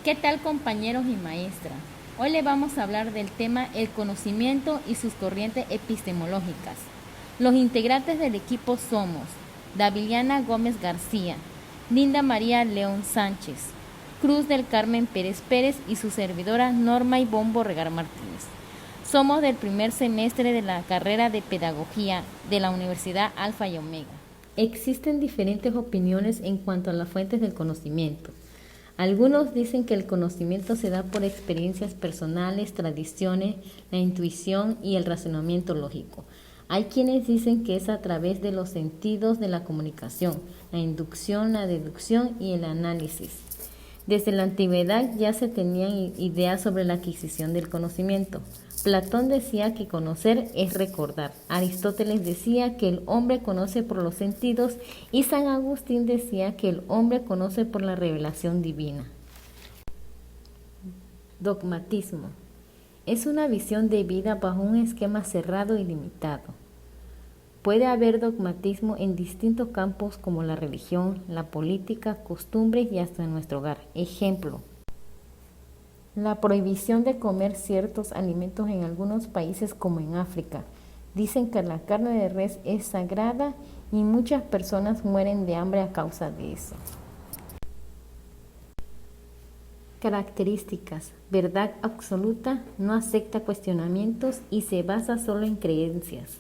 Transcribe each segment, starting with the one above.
¿Qué tal, compañeros y maestra? Hoy le vamos a hablar del tema el conocimiento y sus corrientes epistemológicas. Los integrantes del equipo somos Daviliana Gómez García, Linda María León Sánchez, Cruz del Carmen Pérez Pérez y su servidora Norma Ivonne Borregar Martínez. Somos del primer semestre de la carrera de Pedagogía de la Universidad Alfa y Omega. Existen diferentes opiniones en cuanto a las fuentes del conocimiento. Algunos dicen que el conocimiento se da por experiencias personales, tradiciones, la intuición y el razonamiento lógico. Hay quienes dicen que es a través de los sentidos de la comunicación, la inducción, la deducción y el análisis. Desde la antigüedad ya se tenían ideas sobre la adquisición del conocimiento. Platón decía que conocer es recordar. Aristóteles decía que el hombre conoce por los sentidos y San Agustín decía que el hombre conoce por la revelación divina. Dogmatismo. Es una visión de vida bajo un esquema cerrado y limitado. Puede haber dogmatismo en distintos campos como la religión, la política, costumbres y hasta en nuestro hogar. Ejemplo: la prohibición de comer ciertos alimentos en algunos países como en África. Dicen que la carne de res es sagrada y muchas personas mueren de hambre a causa de eso. Características. Verdad absoluta, no acepta cuestionamientos y se basa solo en creencias.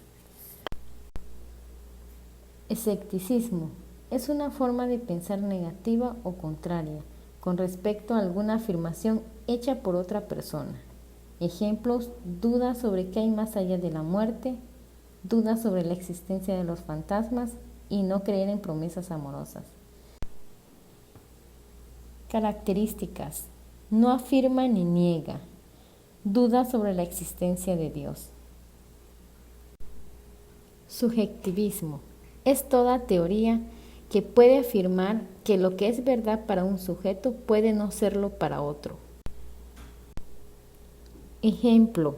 Escepticismo. Es una forma de pensar negativa o contraria con respecto a alguna afirmación hecha por otra persona. Ejemplos: dudas sobre qué hay más allá de la muerte, dudas sobre la existencia de los fantasmas y no creer en promesas amorosas. Características: no afirma ni niega, duda sobre la existencia de Dios. Subjetivismo. Es toda teoría que puede afirmar que lo que es verdad para un sujeto puede no serlo para otro. Ejemplo: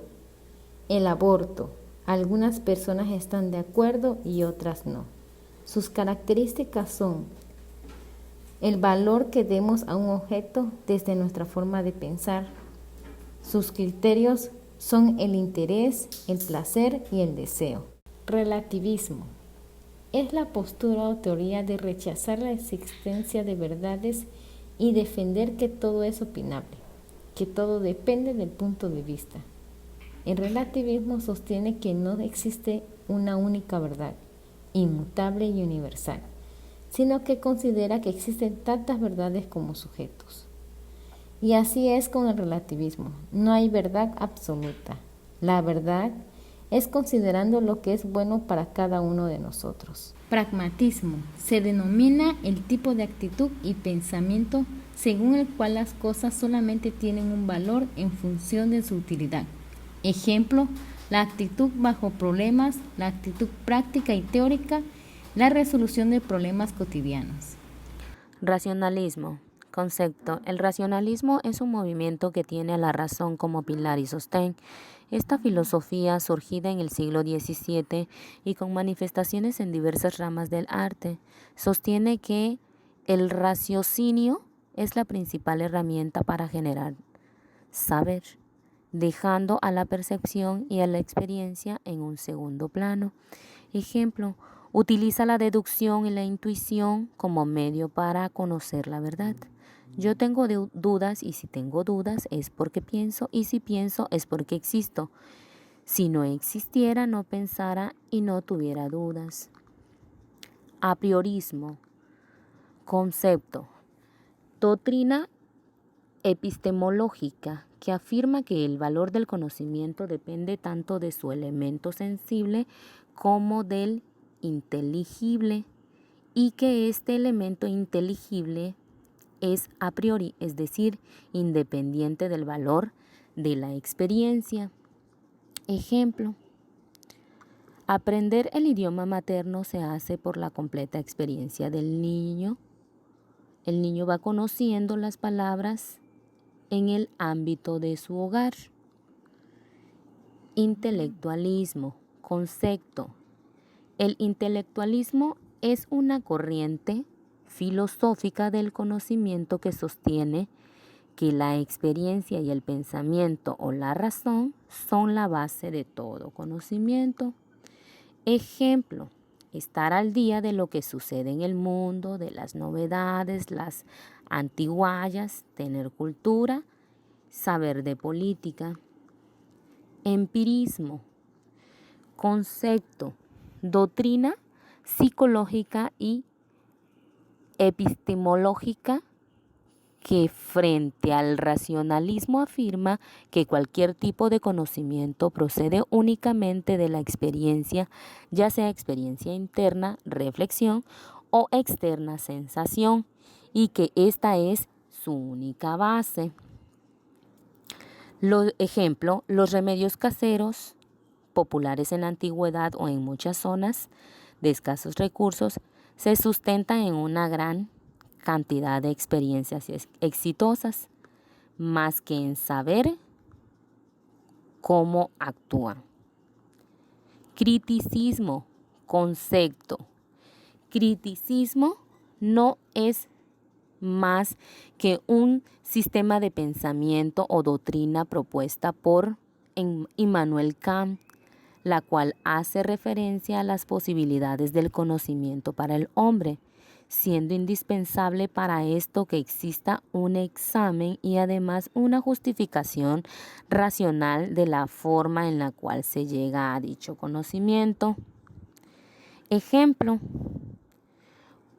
el aborto. Algunas personas están de acuerdo y otras no. Sus características son el valor que demos a un objeto desde nuestra forma de pensar. Sus criterios son el interés, el placer y el deseo. Relativismo. Es la postura o teoría de rechazar la existencia de verdades y defender que todo es opinable, que todo depende del punto de vista. El relativismo sostiene que no existe una única verdad, inmutable y universal, sino que considera que existen tantas verdades como sujetos. Y así es con el relativismo, no hay verdad absoluta. La verdad es considerando lo que es bueno para cada uno de nosotros. Pragmatismo. Se denomina el tipo de actitud y pensamiento según el cual las cosas solamente tienen un valor en función de su utilidad. Ejemplo: la actitud bajo problemas, la actitud práctica y teórica, la resolución de problemas cotidianos. Racionalismo. Concepto. El racionalismo es un movimiento que tiene a la razón como pilar y sostén. Esta filosofía, surgida en el siglo XVII y con manifestaciones en diversas ramas del arte, sostiene que el raciocinio es la principal herramienta para generar saber, dejando a la percepción y a la experiencia en un segundo plano. Ejemplo: utiliza la deducción y la intuición como medio para conocer la verdad. Yo tengo dudas y si tengo dudas es porque pienso y si pienso es porque existo. Si no existiera, no pensara y no tuviera dudas. A priorismo. Concepto. Doctrina epistemológica que afirma que el valor del conocimiento depende tanto de su elemento sensible como del inteligible y que este elemento inteligible es a priori, es decir, independiente del valor de la experiencia. Ejemplo: aprender el idioma materno se hace por la completa experiencia del niño. El niño va conociendo las palabras en el ámbito de su hogar. Intelectualismo. Concepto. El intelectualismo es una corriente filosófica del conocimiento que sostiene que la experiencia y el pensamiento o la razón son la base de todo conocimiento. Ejemplo, estar al día de lo que sucede en el mundo, de las novedades, las antiguallas, tener cultura, saber de política. Empirismo, concepto, doctrina psicológica y epistemológica que frente al racionalismo afirma que cualquier tipo de conocimiento procede únicamente de la experiencia, ya sea experiencia interna, reflexión o externa sensación, y que esta es su única base. Ejemplo, los remedios caseros, populares en la antigüedad o en muchas zonas de escasos recursos, se sustentan en una gran cantidad de experiencias exitosas, más que en saber cómo actúan. Criticismo, concepto. Criticismo no es más que un sistema de pensamiento o doctrina propuesta por Immanuel Kant, la cual hace referencia a las posibilidades del conocimiento para el hombre, siendo indispensable para esto que exista un examen y además una justificación racional de la forma en la cual se llega a dicho conocimiento. Ejemplo,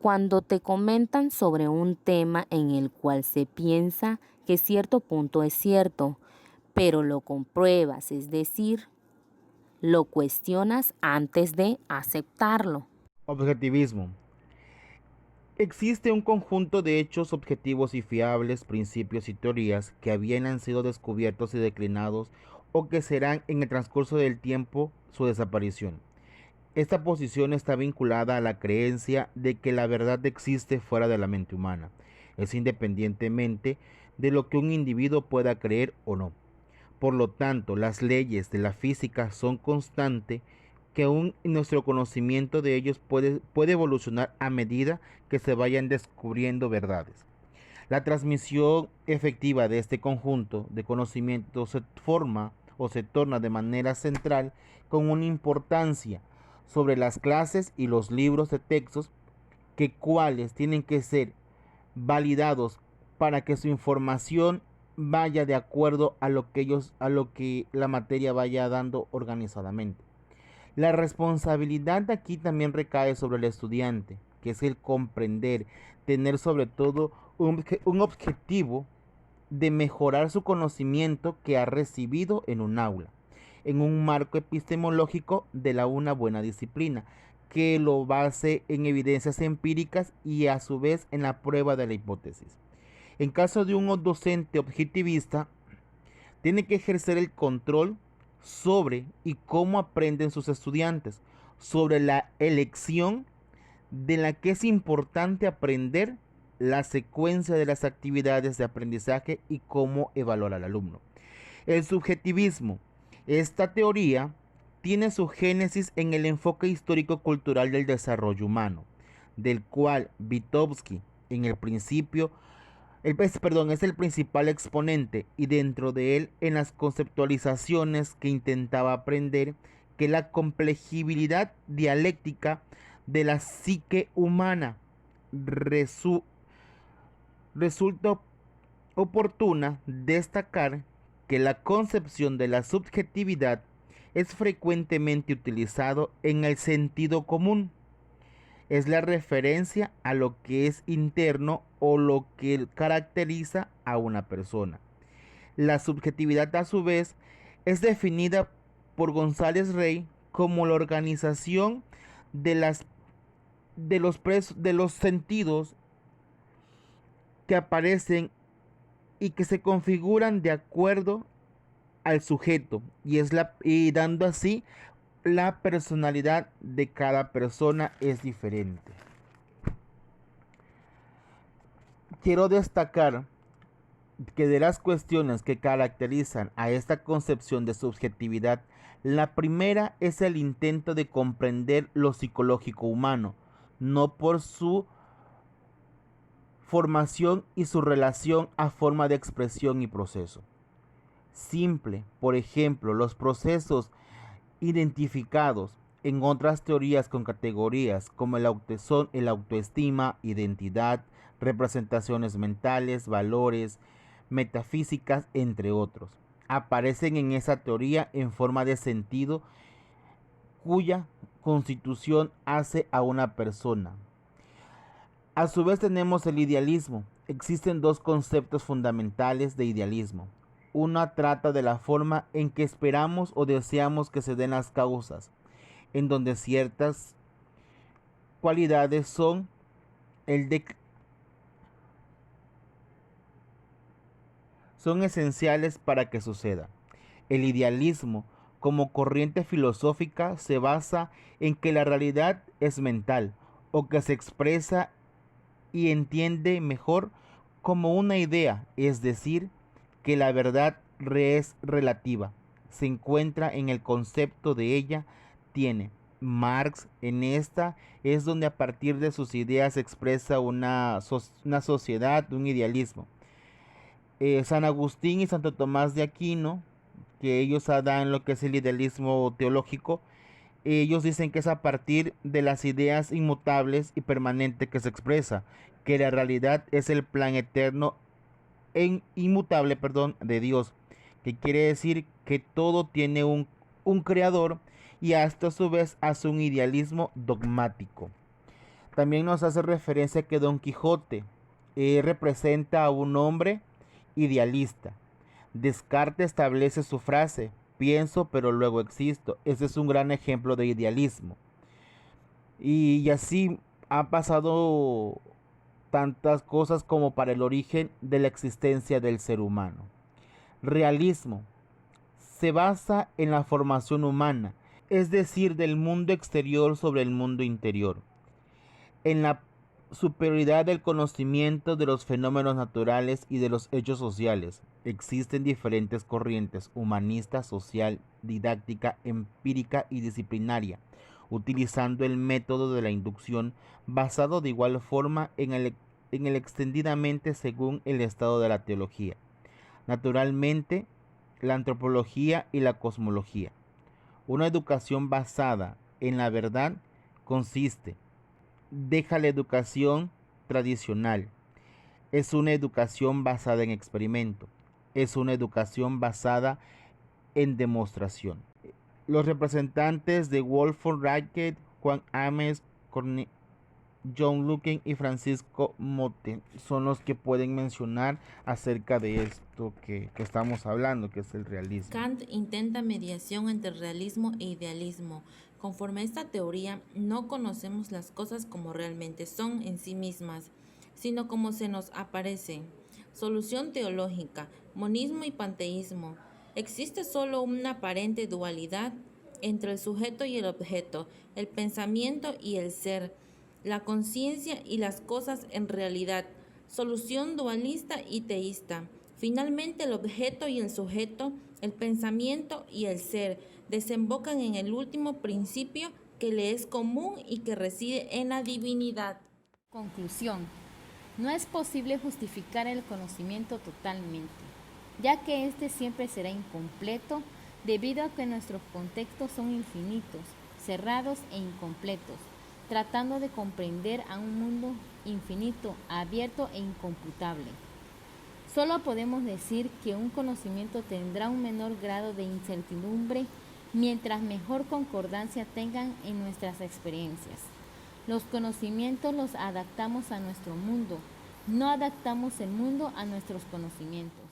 cuando te comentan sobre un tema en el cual se piensa que cierto punto es cierto, pero lo compruebas, es decir, lo cuestionas antes de aceptarlo. Objetivismo. Existe un conjunto de hechos objetivos y fiables, principios y teorías que bien han sido descubiertos y declinados o que serán en el transcurso del tiempo su desaparición. Esta posición está vinculada a la creencia de que la verdad existe fuera de la mente humana, es independientemente de lo que un individuo pueda creer o no. Por lo tanto, las leyes de la física son constantes que aún nuestro conocimiento de ellos puede evolucionar a medida que se vayan descubriendo verdades. La transmisión efectiva de este conjunto de conocimientos se forma o se torna de manera central con una importancia sobre las clases y los libros de textos que cuales tienen que ser validados para que su información vaya de acuerdo a lo que la materia vaya dando organizadamente. La responsabilidad aquí también recae sobre el estudiante, que es el comprender, tener sobre todo un objetivo de mejorar su conocimiento que ha recibido en un aula, en un marco epistemológico de una buena disciplina, que lo base en evidencias empíricas y a su vez en la prueba de la hipótesis. En caso de un docente objetivista, tiene que ejercer el control sobre y cómo aprenden sus estudiantes, sobre la elección de la que es importante aprender, la secuencia de las actividades de aprendizaje y cómo evaluar al alumno. El subjetivismo. Esta teoría tiene su génesis en el enfoque histórico-cultural del desarrollo humano, del cual Vygotsky en el principio es el principal exponente, y dentro de él en las conceptualizaciones que intentaba aprender que la complejibilidad dialéctica de la psique humana resulta oportuna destacar que la concepción de la subjetividad es frecuentemente utilizado en el sentido común. Es la referencia a lo que es interno o lo que caracteriza a una persona. La subjetividad, a su vez, es definida por González Rey como la organización de los sentidos que aparecen y que se configuran de acuerdo al sujeto y dando así la personalidad de cada persona es diferente. Quiero destacar que de las cuestiones que caracterizan a esta concepción de subjetividad, la primera es el intento de comprender lo psicológico humano, no por su formación y su relación a forma de expresión y proceso. Simple, por ejemplo, los procesos identificados en otras teorías con categorías como el autoestima, identidad, representaciones mentales, valores, metafísicas, entre otros. Aparecen en esa teoría en forma de sentido cuya constitución hace a una persona. A su vez tenemos el idealismo. Existen dos conceptos fundamentales de idealismo. Una trata de la forma en que esperamos o deseamos que se den las causas, en donde ciertas cualidades son esenciales para que suceda. El idealismo, como corriente filosófica, se basa en que la realidad es mental o que se expresa y entiende mejor como una idea, es decir, que la verdad es relativa, se encuentra en el concepto de ella, tiene. Marx en esta es donde a partir de sus ideas expresa una sociedad, un idealismo. San Agustín y Santo Tomás de Aquino, que ellos dan lo que es el idealismo teológico, ellos dicen que es a partir de las ideas inmutables y permanentes que se expresa, que la realidad es el plan eterno e inmutable, de Dios, que quiere decir que todo tiene un creador y hasta a su vez hace un idealismo dogmático. También nos hace referencia que Don Quijote representa a un hombre idealista. Descartes establece su frase: pienso pero luego existo. Ese es un gran ejemplo de idealismo. Y así ha pasado tantas cosas como para el origen de la existencia del ser humano. Realismo se basa en la formación humana, es decir, del mundo exterior sobre el mundo interior, en la superioridad del conocimiento de los fenómenos naturales y de los hechos sociales. Existen diferentes corrientes: humanista, social, didáctica, empírica y disciplinaria, utilizando el método de la inducción, basado de igual forma en el extendidamente según el estado de la teología. Naturalmente, la antropología y la cosmología. Una educación basada en la verdad consiste: deja la educación tradicional. Es una educación basada en experimento. Es una educación basada en demostración. Los representantes de Wolfgang Reichert, Juan Ames, John Luken y Francisco Motte son los que pueden mencionar acerca de esto que estamos hablando, que es el realismo. Kant intenta mediación entre realismo e idealismo. Conforme a esta teoría, no conocemos las cosas como realmente son en sí mismas, sino como se nos aparecen. Solución teológica, monismo y panteísmo. Existe solo una aparente dualidad entre el sujeto y el objeto, el pensamiento y el ser, la conciencia y las cosas en realidad. Solución dualista y teísta. Finalmente, el objeto y el sujeto, el pensamiento y el ser, desembocan en el último principio que le es común y que reside en la divinidad. Conclusión. No es posible justificar el conocimiento totalmente, ya que éste siempre será incompleto debido a que nuestros contextos son infinitos, cerrados e incompletos, tratando de comprender a un mundo infinito, abierto e incomputable. Solo podemos decir que un conocimiento tendrá un menor grado de incertidumbre mientras mejor concordancia tengan en nuestras experiencias. Los conocimientos los adaptamos a nuestro mundo, no adaptamos el mundo a nuestros conocimientos.